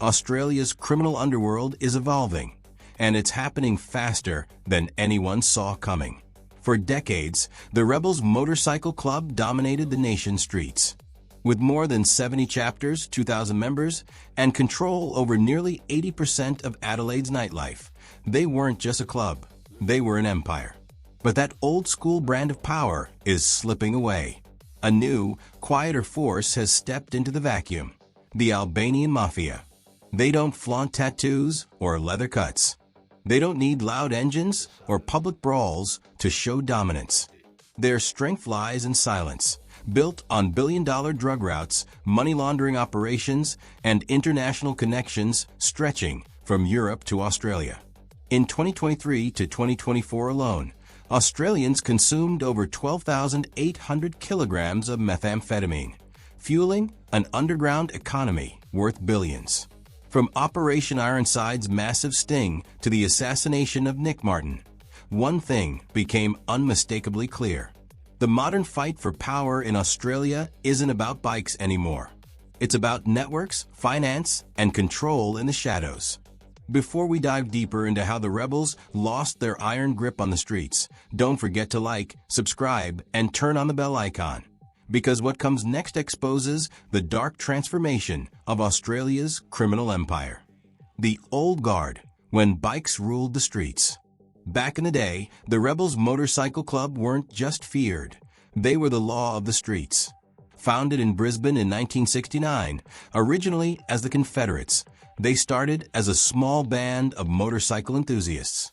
Australia's criminal underworld is evolving, and it's happening faster than anyone saw coming. For decades, the Rebels Motorcycle Club dominated the nation's streets. With more than 70 chapters, 2,000 members, and control over nearly 80% of Adelaide's nightlife, they weren't just a club, they were an empire. But that old-school brand of power is slipping away. A new, quieter force has stepped into the vacuum: the Albanian Mafia. They don't flaunt tattoos or leather cuts. They don't need loud engines or public brawls to show dominance. Their strength lies in silence, built on billion-dollar drug routes, money-laundering operations, and international connections stretching from Europe to Australia. In 2023 to 2024 alone, Australians consumed over 12,800 kilograms of methamphetamine, fueling an underground economy worth billions. From Operation Ironside's massive sting to the assassination of Nick Martin, one thing became unmistakably clear. The modern fight for power in Australia isn't about bikes anymore. It's about networks, finance, and control in the shadows. Before we dive deeper into how the Rebels lost their iron grip on the streets, don't forget to like, subscribe, and turn on the bell icon. Because what comes next exposes the dark transformation of Australia's criminal empire. The old guard, when bikes ruled the streets. Back in the day, the Rebels Motorcycle Club weren't just feared. They were the law of the streets. Founded in Brisbane in 1969, originally as the Confederates, they started as a small band of motorcycle enthusiasts.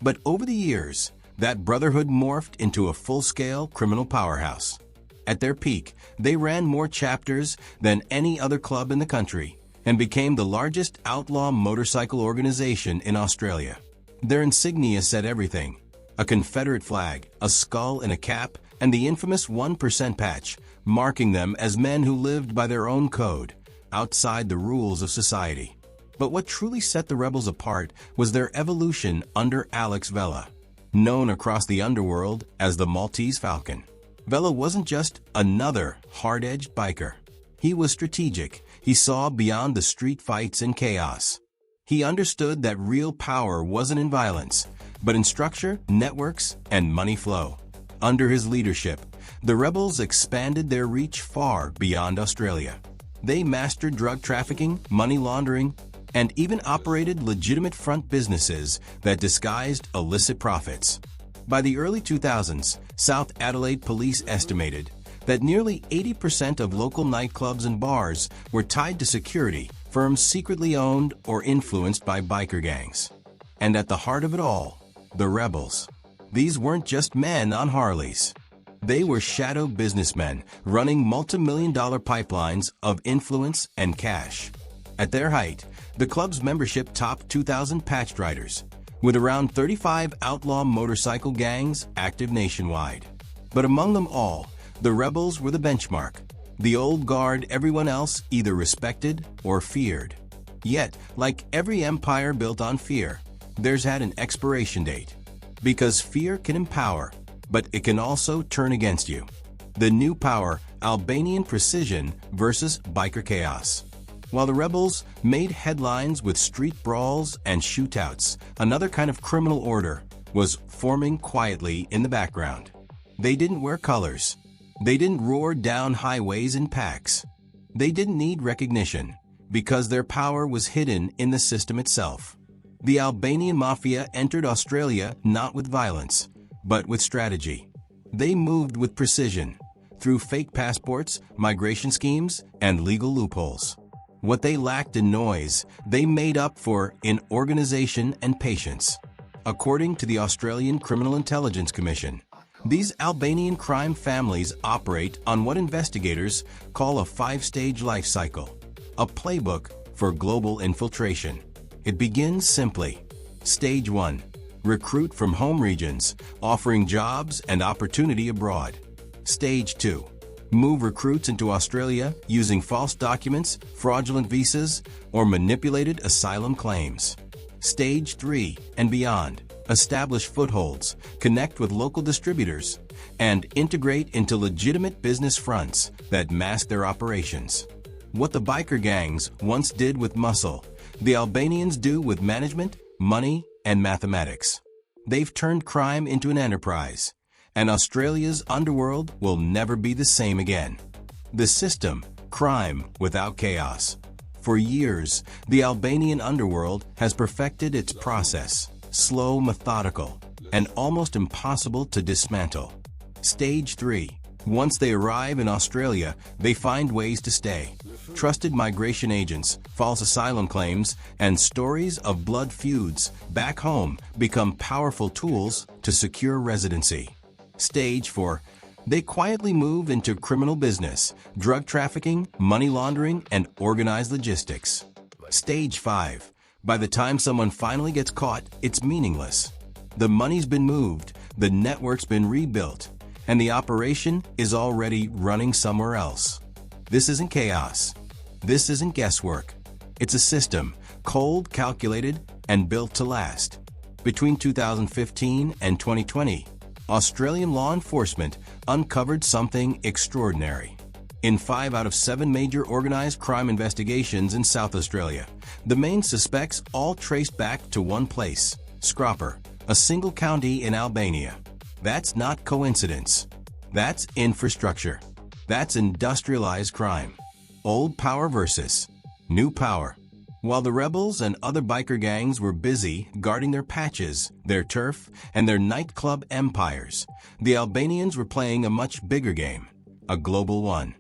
But over the years, that brotherhood morphed into a full-scale criminal powerhouse. At their peak, they ran more chapters than any other club in the country and became the largest outlaw motorcycle organization in Australia. Their insignia said everything: a Confederate flag, a skull in a cap, and the infamous 1% patch, marking them as men who lived by their own code, outside the rules of society. But what truly set the Rebels apart was their evolution under Alex Vella, known across the underworld as the Maltese Falcon. Vella wasn't just another hard-edged biker. He was strategic. He saw beyond the street fights and chaos. He understood that real power wasn't in violence, but in structure, networks, and money flow. Under his leadership, the Rebels expanded their reach far beyond Australia. They mastered drug trafficking, money laundering, and even operated legitimate front businesses that disguised illicit profits. By the early 2000s, South Adelaide police estimated that nearly 80% of local nightclubs and bars were tied to security firms secretly owned or influenced by biker gangs. And at the heart of it all, the Rebels. These weren't just men on Harleys. They were shadow businessmen running multi-million-dollar pipelines of influence and cash. At their height, the club's membership topped 2,000 patched riders, with around 35 outlaw motorcycle gangs active nationwide. But among them all, the Rebels were the benchmark, the old guard everyone else either respected or feared. Yet, like every empire built on fear, theirs had an expiration date. Because fear can empower, but it can also turn against you. The new power: Albanian precision versus biker chaos. While the Rebels made headlines with street brawls and shootouts, another kind of criminal order was forming quietly in the background. They didn't wear colors. They didn't roar down highways in packs. They didn't need recognition, because their power was hidden in the system itself. The Albanian Mafia entered Australia not with violence, but with strategy. They moved with precision, through fake passports, migration schemes, and legal loopholes. What they lacked in noise, they made up for in organization and patience. According to the Australian Criminal Intelligence Commission, these Albanian crime families operate on what investigators call a 5-stage life cycle, a playbook for global infiltration. It begins simply. Stage 1. Recruit from home regions, offering jobs and opportunity abroad. Stage 2. Move recruits into Australia using false documents, fraudulent visas, or manipulated asylum claims. Stage 3 and beyond. Establish footholds, connect with local distributors, and integrate into legitimate business fronts that mask their operations. What the biker gangs once did with muscle, the Albanians do with management, money, and mathematics. They've turned crime into an enterprise, and Australia's underworld will never be the same again. The system, crime without chaos. For years, the Albanian underworld has perfected its process, slow, methodical, and almost impossible to dismantle. Stage 3. Once they arrive in Australia, they find ways to stay. Trusted migration agents, false asylum claims, and stories of blood feuds back home become powerful tools to secure residency. Stage 4. They quietly move into criminal business, drug trafficking, money laundering, and organized logistics. Stage 5. By the time someone finally gets caught, it's meaningless. The money's been moved, the network's been rebuilt, and the operation is already running somewhere else. This isn't chaos. This isn't guesswork. It's a system, cold, calculated, and built to last. Between 2015 and 2020, Australian law enforcement uncovered something extraordinary. In 5 out of 7 major organized crime investigations in South Australia, the main suspects all traced back to one place, Scropper, a single county in Albania. That's not coincidence. That's infrastructure. That's industrialized crime. Old power versus new power. While the rebels and other biker gangs were busy guarding their patches, their turf, and their nightclub empires, the Albanians were playing a much bigger game, a global one.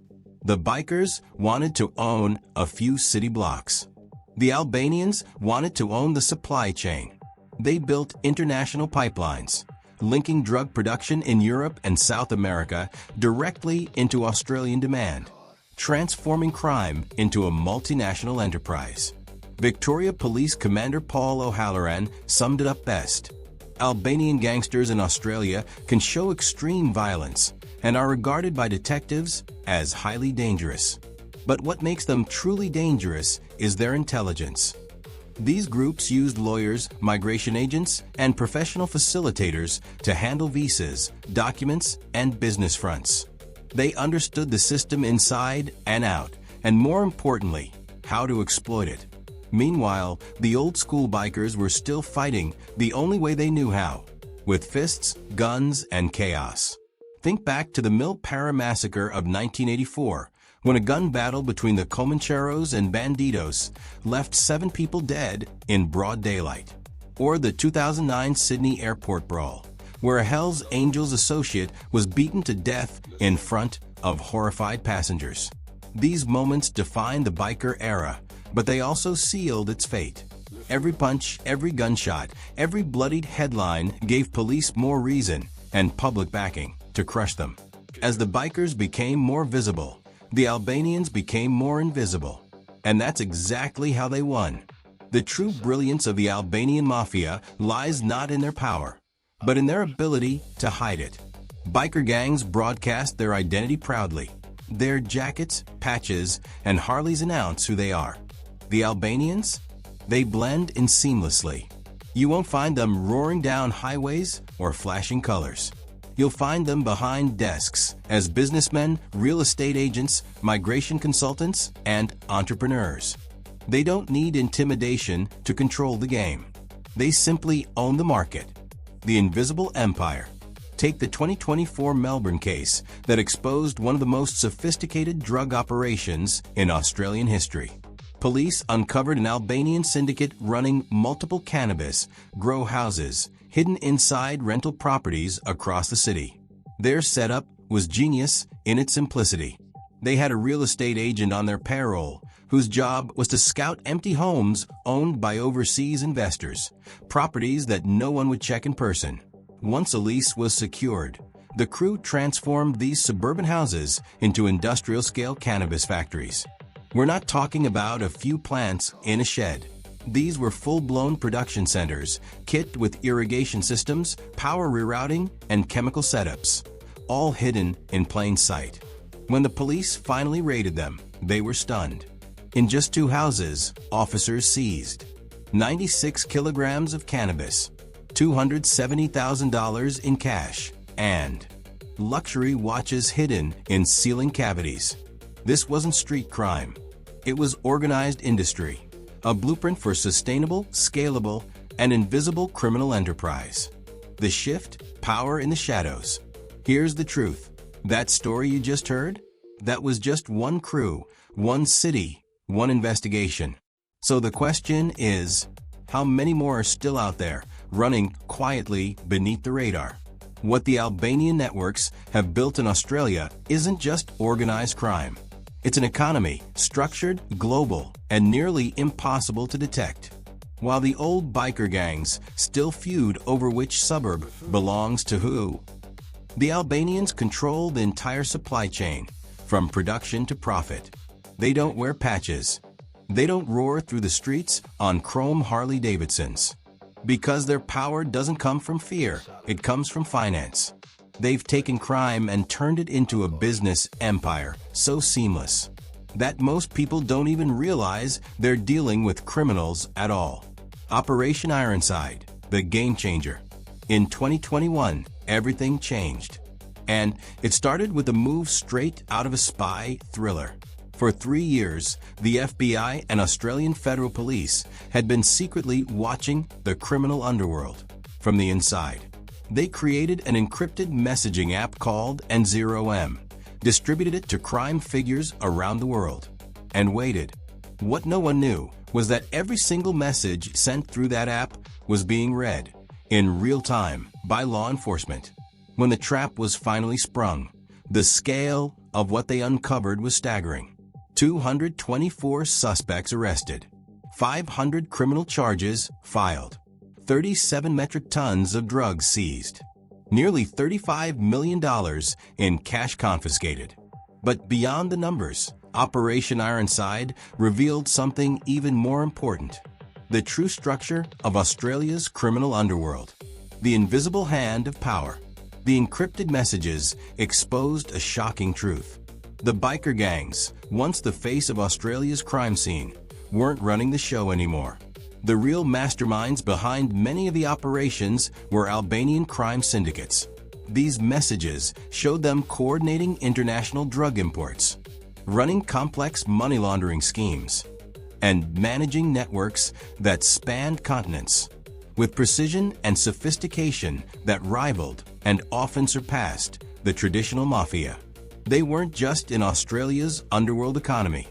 The bikers wanted to own a few city blocks. The Albanians wanted to own the supply chain. They built international pipelines, linking drug production in Europe and South America directly into Australian demand, transforming crime into a multinational enterprise. Victoria Police Commander Paul O'Halloran summed it up best. Albanian gangsters in Australia can show extreme violence and are regarded by detectives as highly dangerous. But what makes them truly dangerous is their intelligence. These groups used lawyers, migration agents, and professional facilitators to handle visas, documents, and business fronts. They understood the system inside and out, and more importantly, how to exploit it. Meanwhile, the old-school bikers were still fighting the only way they knew how, with fists, guns, and chaos. Think back to the Mill Para massacre of 1984, when a gun battle between the Comancheros and Bandidos left 7 people dead in broad daylight. Or the 2009 Sydney airport brawl, where a Hells Angels associate was beaten to death in front of horrified passengers. These moments defined the biker era, but they also sealed its fate. Every punch, every gunshot, every bloodied headline gave police more reason and public backing to crush them. As the bikers became more visible, the Albanians became more invisible. And that's exactly how they won. The true brilliance of the Albanian Mafia lies not in their power, but in their ability to hide it. Biker gangs broadcast their identity proudly. Their jackets, patches, and Harleys announce who they are. The Albanians? They blend in seamlessly. You won't find them roaring down highways or flashing colors. You'll find them behind desks as businessmen, real estate agents, migration consultants, and entrepreneurs. They don't need intimidation to control the game. They simply own the market. The invisible empire. Take the 2024 Melbourne case that exposed one of the most sophisticated drug operations in Australian history. Police uncovered an Albanian syndicate running multiple cannabis grow houses hidden inside rental properties across the city. Their setup was genius in its simplicity. They had a real estate agent on their payroll whose job was to scout empty homes owned by overseas investors, properties that no one would check in person. Once a lease was secured, the crew transformed these suburban houses into industrial-scale cannabis factories. We're not talking about a few plants in a shed. These were full-blown production centers, kitted with irrigation systems, power rerouting, and chemical setups, all hidden in plain sight. When the police finally raided them, they were stunned. In just 2 houses, officers seized 96 kilograms of cannabis, $270,000 in cash, and luxury watches hidden in ceiling cavities. This wasn't street crime. It was organized industry, a blueprint for sustainable, scalable, and invisible criminal enterprise. The shift, power in the shadows. Here's the truth. That story you just heard? That was just one crew, one city, one investigation. So the question is, how many more are still out there, running quietly beneath the radar? What the Albanian networks have built in Australia isn't just organized crime. It's an economy, structured, global, and nearly impossible to detect. While the old biker gangs still feud over which suburb belongs to who, the Albanians control the entire supply chain, from production to profit. They don't wear patches. They don't roar through the streets on chrome Harley-Davidsons. Because their power doesn't come from fear, it comes from finance. They've taken crime and turned it into a business empire so seamless that most people don't even realize they're dealing with criminals at all. Operation Ironside, the game changer. In 2021, everything changed. And it started with a move straight out of a spy thriller. For 3 years, the FBI and Australian Federal Police had been secretly watching the criminal underworld from the inside. They created an encrypted messaging app called N0M, distributed it to crime figures around the world, and waited. What no one knew was that every single message sent through that app was being read in real time by law enforcement. When the trap was finally sprung, the scale of what they uncovered was staggering. 224 suspects arrested, 500 criminal charges filed, 37 metric tons of drugs seized, nearly $35 million in cash confiscated. But beyond the numbers, Operation Ironside revealed something even more important: the true structure of Australia's criminal underworld. The invisible hand of power. The encrypted messages exposed a shocking truth. The biker gangs, once the face of Australia's crime scene, weren't running the show anymore. The real masterminds behind many of the operations were Albanian crime syndicates. These messages showed them coordinating international drug imports, running complex money laundering schemes, and managing networks that spanned continents with precision and sophistication that rivaled and often surpassed the traditional mafia. They weren't just in Australia's underworld economy.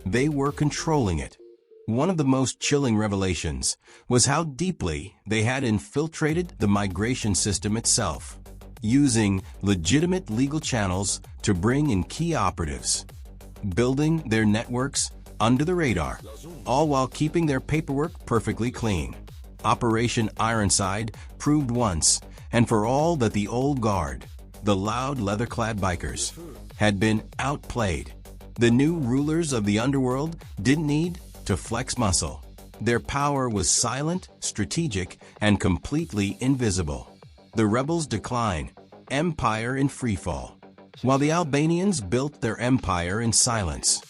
They were controlling it. One of the most chilling revelations was how deeply they had infiltrated the migration system itself, using legitimate legal channels to bring in key operatives, building their networks under the radar, all while keeping their paperwork perfectly clean. Operation Ironside proved once and for all that the old guard, the loud leather-clad bikers, had been outplayed. The new rulers of the underworld didn't need to flex muscle. Their power was silent, strategic, and completely invisible. The rebels' decline, empire in freefall, while the Albanians built their empire in silence.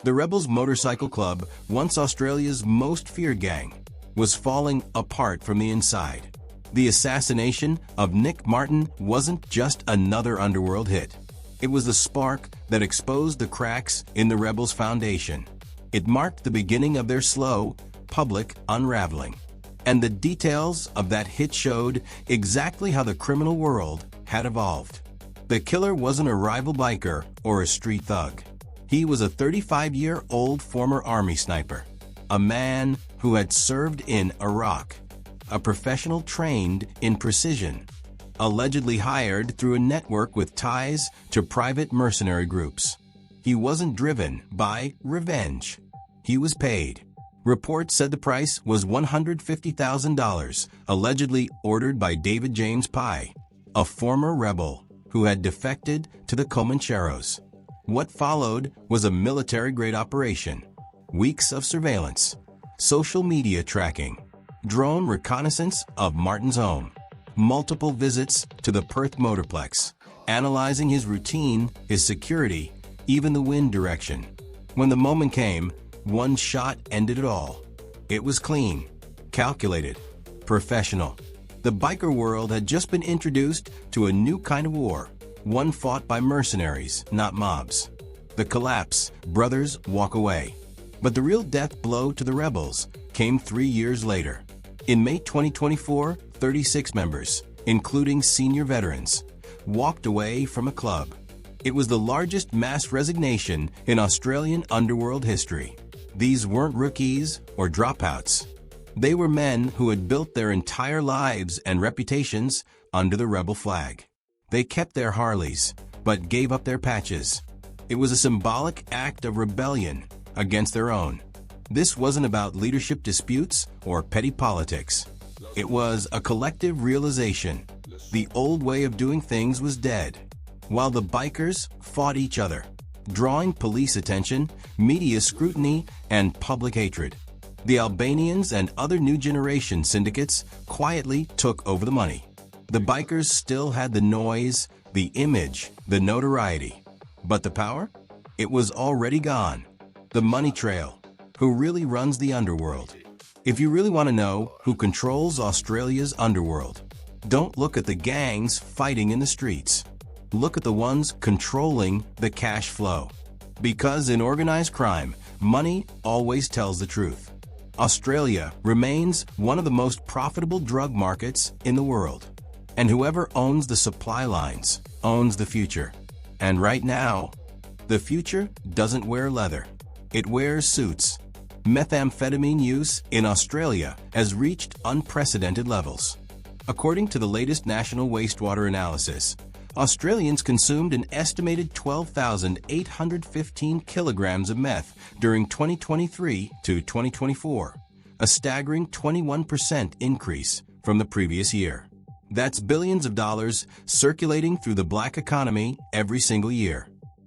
The rebels' motorcycle club, once Australia's most feared gang, was falling apart from the inside. The assassination of Nick Martin wasn't just another underworld hit. It was the spark that exposed the cracks in the rebels' foundation. It marked the beginning of their slow, public unraveling. And the details of that hit showed exactly how the criminal world had evolved. The killer wasn't a rival biker or a street thug. He was a 35-year-old former army sniper, a man who had served in Iraq, a professional trained in precision, allegedly hired through a network with ties to private mercenary groups. He wasn't driven by revenge. He was paid. Reports said the price was $150,000, allegedly ordered by David James Pye, a former rebel who had defected to the Comancheros. What followed was a military-grade operation, weeks of surveillance, social media tracking, drone reconnaissance of Martin's home, multiple visits to the Perth Motorplex, analyzing his routine, his security, even the wind direction. When the moment came, one shot ended it all. It was clean, calculated, professional. The biker world had just been introduced to a new kind of war, one fought by mercenaries, not mobs. The collapse, brothers walk away. But the real death blow to the rebels came 3 years later. In May 2024, 36 members, including senior veterans, walked away from a club. It was the largest mass resignation in Australian underworld history. These weren't rookies or dropouts. They were men who had built their entire lives and reputations under the rebel flag. They kept their Harleys, but gave up their patches. It was a symbolic act of rebellion against their own. This wasn't about leadership disputes or petty politics. It was a collective realization. The old way of doing things was dead, while the bikers fought each other, drawing police attention, media scrutiny, and public hatred. The Albanians and other new generation syndicates quietly took over the money. The bikers still had the noise, the image, the notoriety. But the power? It was already gone. The money trail. Who really runs the underworld? If you really want to know who controls Australia's underworld, don't look at the gangs fighting in the streets. Look at the ones controlling the cash flow. Because in organized crime, money always tells the truth. Australia remains one of the most profitable drug markets in the world. And whoever owns the supply lines owns the future. And right now, the future doesn't wear leather. It wears suits. Methamphetamine use in Australia has reached unprecedented levels. According to the latest national wastewater analysis, Australians consumed an estimated 12,815 kilograms of meth during 2023 to 2024, a staggering 21% increase from the previous year. That's billions of dollars circulating through the black economy every single year.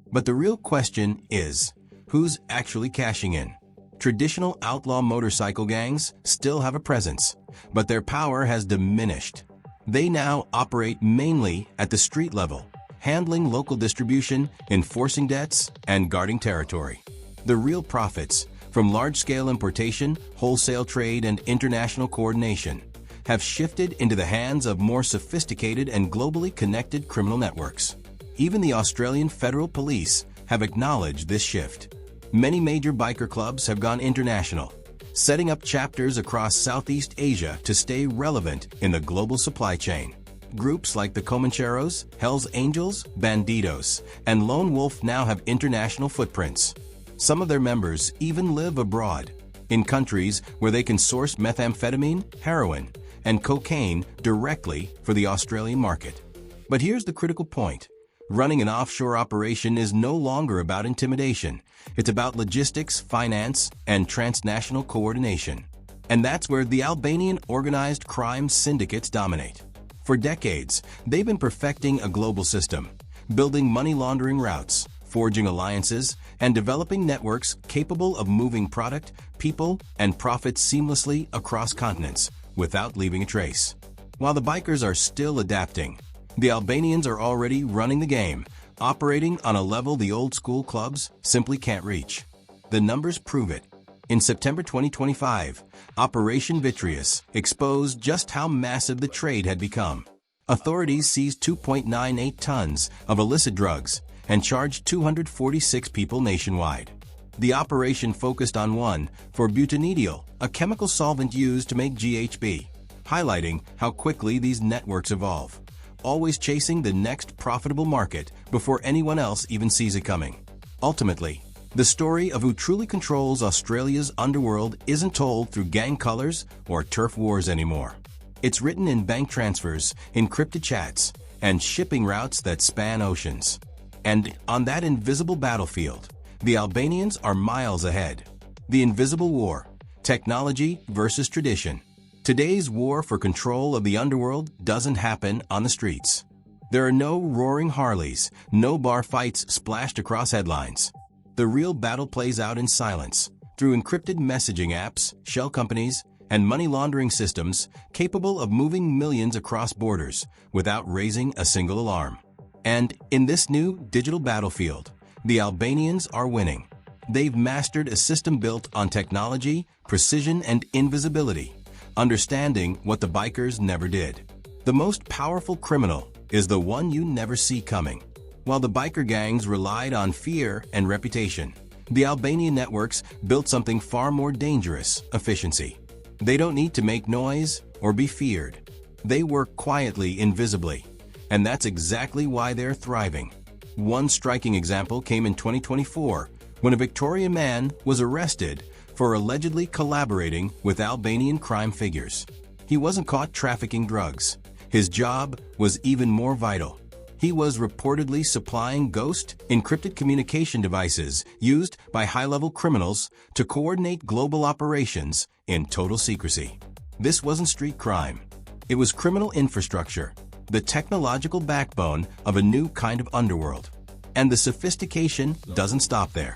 But the real question is, who's actually cashing in? Traditional outlaw motorcycle gangs still have a presence, but their power has diminished. They now operate mainly at the street level, handling local distribution, enforcing debts, and guarding territory. The real profits from large-scale importation, wholesale trade, and international coordination have shifted into the hands of more sophisticated and globally connected criminal networks. Even the Australian Federal Police have acknowledged this shift. Many major biker clubs have gone international, setting up chapters across Southeast Asia to stay relevant in the global supply chain. Groups like the Comancheros, Hells Angels, Bandidos, and Lone Wolf now have international footprints. Some of their members even live abroad, in countries where they can source methamphetamine, heroin, and cocaine directly for the Australian market. But here's the critical point. Running an offshore operation is no longer about intimidation. It's about logistics, finance, and transnational coordination. And that's where the Albanian organized crime syndicates dominate. For decades, they've been perfecting a global system, building money laundering routes, forging alliances, and developing networks capable of moving product, people, and profits seamlessly across continents without leaving a trace. While the bikers are still adapting, the Albanians are already running the game, operating on a level the old-school clubs simply can't reach. The numbers prove it. In September 2025, Operation Vitreous exposed just how massive the trade had become. Authorities seized 2.98 tons of illicit drugs and charged 246 people nationwide. The operation focused on one for butanediol, a chemical solvent used to make GHB, highlighting how quickly these networks evolve, always chasing the next profitable market before anyone else even sees it coming. Ultimately, the story of who truly controls Australia's underworld isn't told through gang colors or turf wars anymore. It's written in bank transfers, encrypted chats, and shipping routes that span oceans. And on that invisible battlefield, the Albanians are miles ahead. The invisible war, technology versus tradition. Today's war for control of the underworld doesn't happen on the streets. There are no roaring Harleys, no bar fights splashed across headlines. The real battle plays out in silence, through encrypted messaging apps, shell companies, and money laundering systems capable of moving millions across borders without raising a single alarm. And in this new digital battlefield, the Albanians are winning. They've mastered a system built on technology, precision, and invisibility, understanding what the bikers never did. The most powerful criminal is the one you never see coming. While the biker gangs relied on fear and reputation, The Albanian networks built something far more dangerous: efficiency. They don't need to make noise or be feared. They work quietly, invisibly. And that's exactly why they're thriving. One striking example came in 2024, when a Victorian man was arrested for allegedly collaborating with Albanian crime figures. He wasn't caught trafficking drugs. His job was even more vital. He was reportedly supplying ghost, encrypted communication devices used by high-level criminals to coordinate global operations in total secrecy. This wasn't street crime. It was criminal infrastructure, the technological backbone of a new kind of underworld. And the sophistication doesn't stop there.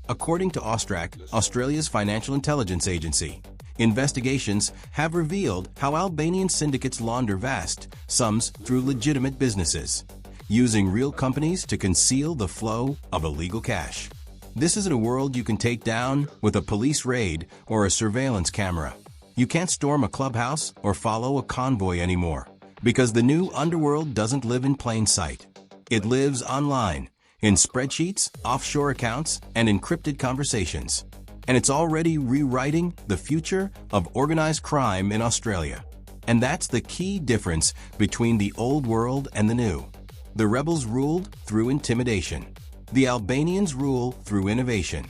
According to Austrac, Australia's financial intelligence agency, investigations have revealed how Albanian syndicates launder vast sums through legitimate businesses, using real companies to conceal the flow of illegal cash. This isn't a world you can take down with a police raid or a surveillance camera. You can't storm a clubhouse or follow a convoy anymore, because the new underworld doesn't live in plain sight. It lives online, in spreadsheets, offshore accounts, and encrypted conversations. And it's already rewriting the future of organized crime in Australia. And that's the key difference between the old world and the new. The rebels ruled through intimidation. The Albanians rule through innovation.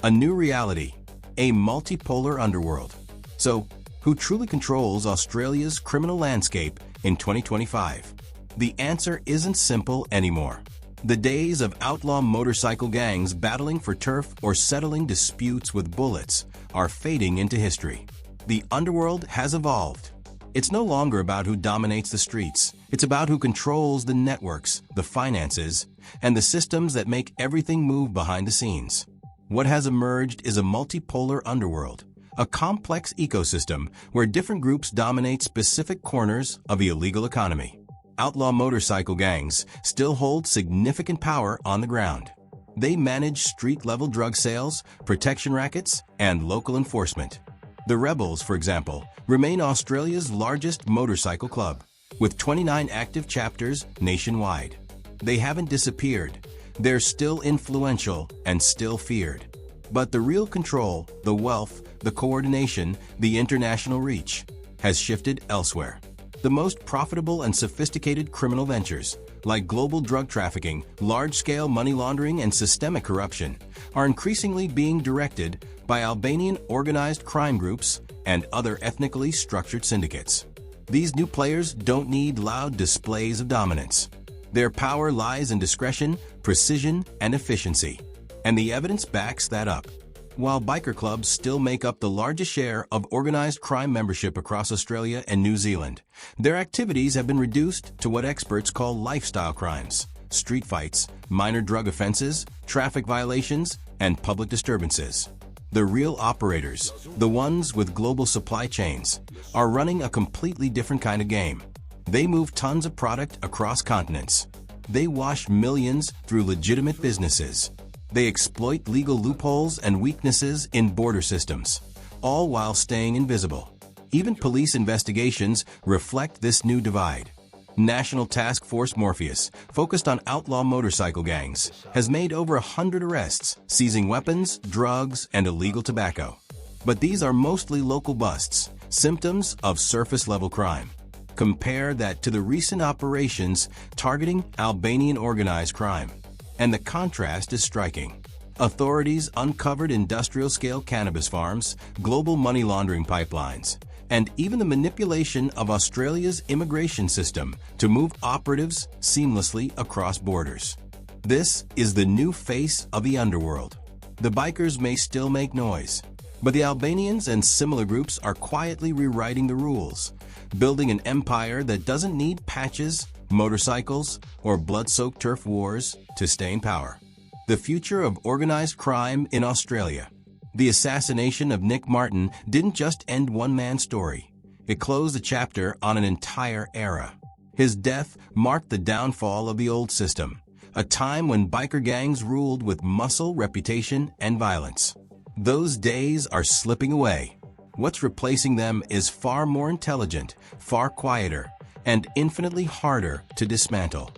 A new reality, a multipolar underworld. So, who truly controls Australia's criminal landscape in 2025? The answer isn't simple anymore. The days of outlaw motorcycle gangs battling for turf or settling disputes with bullets are fading into history. The underworld has evolved. It's no longer about who dominates the streets. It's about who controls the networks, the finances, and the systems that make everything move behind the scenes. What has emerged is a multipolar underworld, a complex ecosystem where different groups dominate specific corners of the illegal economy. Outlaw motorcycle gangs still hold significant power on the ground. They manage street-level drug sales, protection rackets, and local enforcement. The Rebels, for example, remain Australia's largest motorcycle club, with 29 active chapters nationwide. They haven't disappeared. They're still influential and still feared. But the real control, the wealth, the coordination, the international reach, has shifted elsewhere. The most profitable and sophisticated criminal ventures, like global drug trafficking, large-scale money laundering, and systemic corruption, are increasingly being directed by Albanian organized crime groups and other ethnically structured syndicates. These new players don't need loud displays of dominance. Their power lies in discretion, precision, and efficiency. And the evidence backs that up. While biker clubs still make up the largest share of organized crime membership across Australia and New Zealand, their activities have been reduced to what experts call lifestyle crimes: street fights, minor drug offenses, traffic violations, and public disturbances. The real operators, the ones with global supply chains, are running a completely different kind of game. They move tons of product across continents. They wash millions through legitimate businesses. They exploit legal loopholes and weaknesses in border systems, all while staying invisible. Even police investigations reflect this new divide. National Task Force Morpheus, focused on outlaw motorcycle gangs, has made over 100 arrests, seizing weapons, drugs, and illegal tobacco. But these are mostly local busts, symptoms of surface-level crime. Compare that to the recent operations targeting Albanian organized crime. And the contrast is striking. Authorities uncovered industrial-scale cannabis farms, global money laundering pipelines, and even the manipulation of Australia's immigration system to move operatives seamlessly across borders. This is the new face of the underworld. The bikers may still make noise, but the Albanians and similar groups are quietly rewriting the rules, building an empire that doesn't need patches, motorcycles, or blood-soaked turf wars to stay in power. The future of organized crime in Australia. The assassination of Nick Martin didn't just end one man's story. It closed a chapter on an entire era. His death marked the downfall of the old system, a time when biker gangs ruled with muscle, reputation, and violence. Those days are slipping away. What's replacing them is far more intelligent, far quieter, and infinitely harder to dismantle.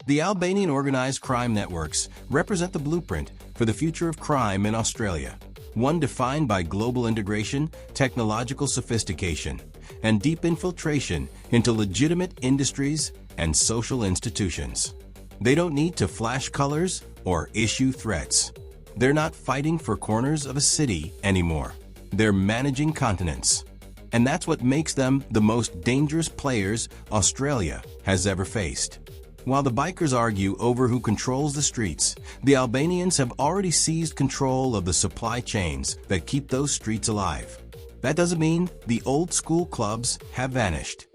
The Albanian organized crime networks represent the blueprint for the future of crime in Australia, one defined by global integration, technological sophistication, and deep infiltration into legitimate industries and social institutions. They don't need to flash colors or issue threats. They're not fighting for corners of a city anymore. They're managing continents. And that's what makes them the most dangerous players Australia has ever faced. While the bikers argue over who controls the streets, the Albanians have already seized control of the supply chains that keep those streets alive. That doesn't mean the old school clubs have vanished.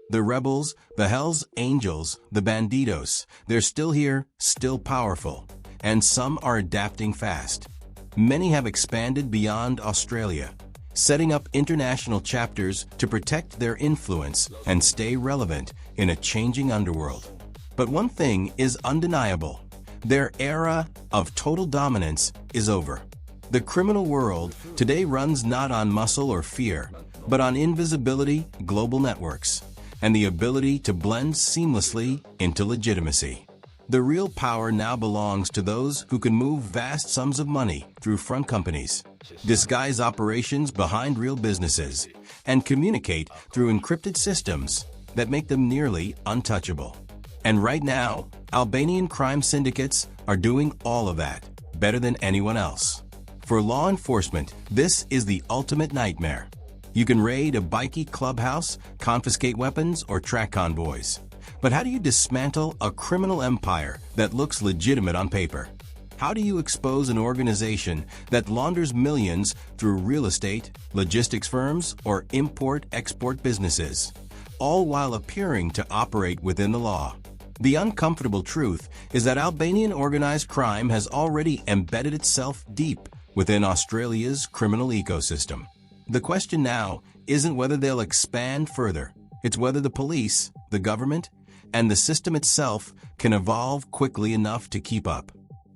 The rebels, the Hells Angels, the Bandidos, they're still here, still powerful, and some are adapting fast. Many have expanded beyond Australia, setting up international chapters to protect their influence and stay relevant in a changing underworld. But one thing is undeniable: their era of total dominance is over. The criminal world today runs not on muscle or fear, but on invisibility, global networks, and the ability to blend seamlessly into legitimacy. The real power now belongs to those who can move vast sums of money through front companies, disguise operations behind real businesses, and communicate through encrypted systems that make them nearly untouchable. And right now, Albanian crime syndicates are doing all of that better than anyone else. For law enforcement, this is the ultimate nightmare. You can raid a bikie clubhouse, confiscate weapons, or track convoys. But how do you dismantle a criminal empire that looks legitimate on paper? How do you expose an organization that launders millions through real estate, logistics firms, or import-export businesses, all while appearing to operate within the law? The uncomfortable truth is that Albanian organized crime has already embedded itself deep within Australia's criminal ecosystem. The question now isn't whether they'll expand further. It's whether the police, the government, and the system itself can evolve quickly enough to keep up.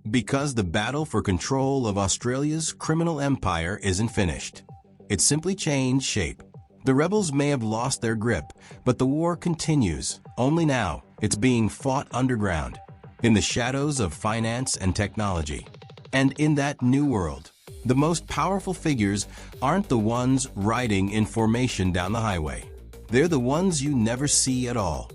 Because the battle for control of Australia's criminal empire isn't finished. It's simply changed shape. The rebels may have lost their grip, but the war continues. Only now, it's being fought underground, in the shadows of finance and technology. And in that new world, the most powerful figures aren't the ones riding in formation down the highway. They're the ones you never see at all.